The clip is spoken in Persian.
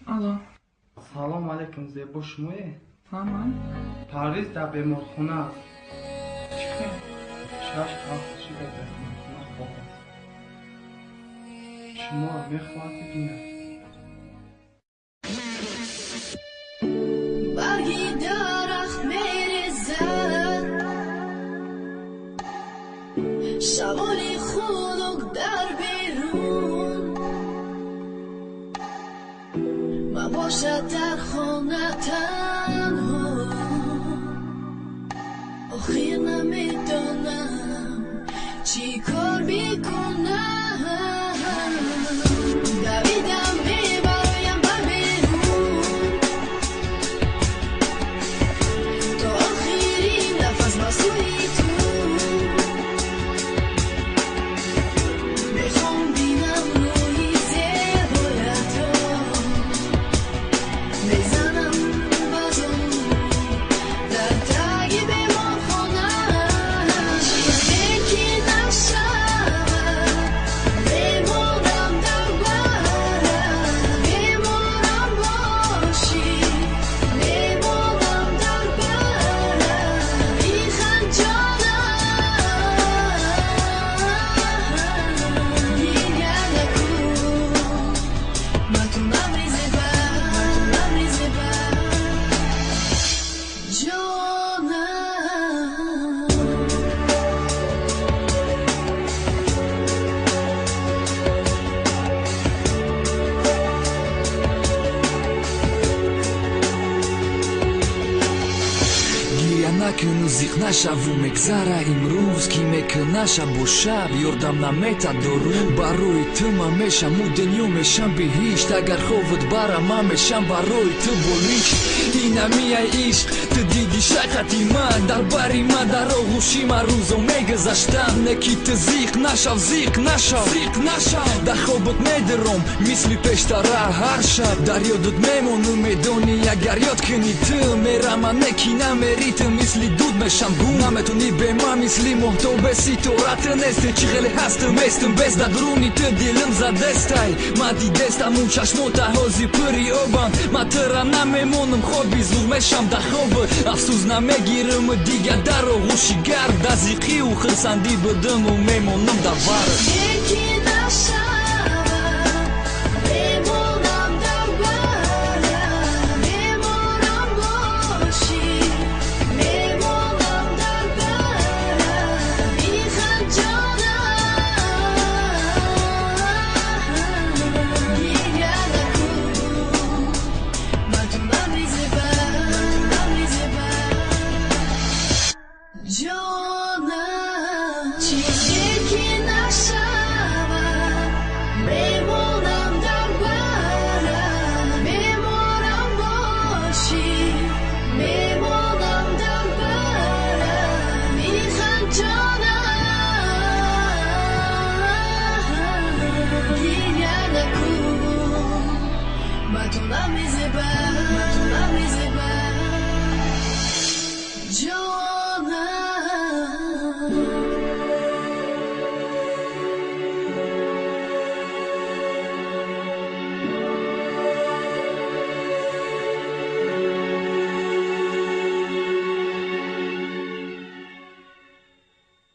الو. سلام علیکم زیبا شمایی؟ من پرویز در بیمارخونه است. چی؟ 6-7 شده در بیمارخونه خواب است. شما میخواهد ببینید. برگی درخت میریزد، شبانی خنک در بیرون، مباشد در خانه تنها. آخر نمیدانم چی کار میکنم. دویدم میبرایم بر بیرون تا آخرین نفس با سوی تو. میخوام بینم روی زیبایت رو، میزنم بازم در تگ بیمارخانه. چیزی که نشود میمونم در برم، میمونم باشی، میمونم در برم. بیخند جانم گریه نکن، من تو نمیزه بر جانم. گریه نکن و زیق نشو و مگذره امروز کی میکنه شب و شب یادم نمیاد درون. برای تو من میشم و دنیا میشم بهشت. اگر خوفت برم من میشم برای تو بلیش. اینمی ای عشق تو دیدی شقتی من در بری من در آغوشی من روزو میگذشتم. نکی تو زیق نشو در خوابت میدرم مثل پیشتره هر شب. در یادت میمونم میدونی اگر یاد کنی تو میرم نکی نمیری تو مثل دود میشم گم. نمیتونی به من مثل محتوب سیتورت نیستی. چی خیلی هستم میستم بس در درونی تو دلم زدستای. من دیدستم اون چشمات هازی پری آبم. من ترم نمیمونم خوابی زور میشم در خواب. افسوس نمیگیرم دیگه در آغوشی گرد. دزیقی و خرسندی بدم و میمونم در ورد. یکی نشود میمونم در برم، میمونم باشی، میمونم در برم. بیخند جانم گریه نکن، من تو نمیزه بر جانم. چیزی که نشود میمونم در برم، میمونم باشی، میمونم در برم. بیخند جانم گریه نکن، من تو نمیزه بر